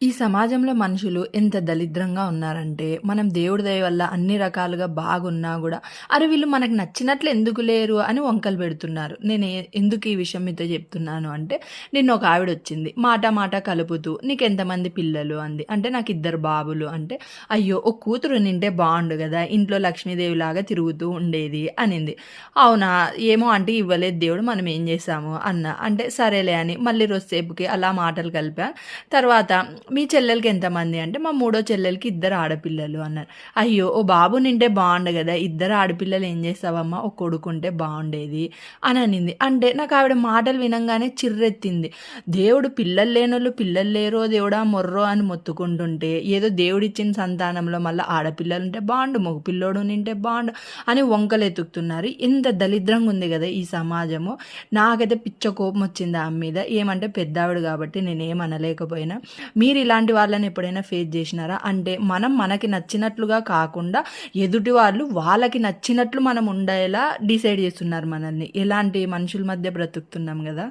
ఈ సమాజంలో మనుషులు ఎంత దరిద్రంగా ఉన్నారంటే, మనం దేవుడి దయ వల్ల అన్ని రకాలుగా బాగున్నా గూడా, అరె! వీళ్ళు మనకు నచ్చినట్లు ఎందుకు లేరు అని వంకలు పెడుతున్నారు. ఎందుకు ఈ విషయం మీతో చెప్తున్నాను అంటే, నిన్న ఒక ఆవిడొచ్చింది. మాట మాట కలుపుతూ, "నీకెంతమంది పిల్లలు?" అంది. అంటే, "నాకిద్దరు బాబులు" అంటే, "అయ్యో! ఒక కూతురు ఉండింటే బావుండు గదా! ఇంట్లో లక్ష్మీదేవిలాగా తిరుగుతూ ఉండేది" అనింది. అవునా! ఏమో ఆంటీ ఇవ్వలేదు దేవుడు మనం ఏం చేశాము అన్నా. అంటే, సరేలే అని మళ్ళీ రోజుసేపుకి అలా మాటలు కలిపా. తర్వాత మీ చెల్లెలకి ఎంతమంది అంటే, మా మూడో చెల్లెలకి ఇద్దరు ఆడపిల్లలు అన్నారు. అయ్యో! ఓ బాబునుంటే బావుండు గదా! ఇద్దరు ఆడపిల్లలు ఏం చేస్తావమ్మా? ఒక కొడుకుంటే బావుండేది అని అనింది. అంటే నాకు ఆవిడ మాటలు వినంగానే చిర్రెత్తింది. దేవుడు పిల్లలు లేనోళ్ళు పిల్లలు లేరో దేవుడా మొర్రో అని మొత్తుకుంటుంటే, ఏదో దేవుడిచ్చిన సంతానంలో మళ్ళా ఆడపిల్లలుంటే బావుండు, మగ పిల్లోడు ఉనింటే బావుండు అని వంకలెతుకుతున్నారు. ఇంత దరిద్రంగా ఉంది గదా ఈ సమాజము. నాకైతే పిచ్చ కోపమొచ్చింది ఆమె మీద. ఏమంటే పెద్దావిడ కాబట్టి నేనేమనలేకపోయినా. మీరు ఇలాంటి వాళ్ళని ఎప్పుడైనా ఫేస్ చేసినారా? అంటే మనం మనకి నచ్చినట్లుగా కాకుండా ఎదుటి వాళ్ళు వాళ్ళకి నచ్చినట్లు మనం ఉండేలా డిసైడ్ చేస్తున్నారు మనల్ని. ఎలాంటి మనుషుల మధ్య బ్రతుకుతున్నాం గదా!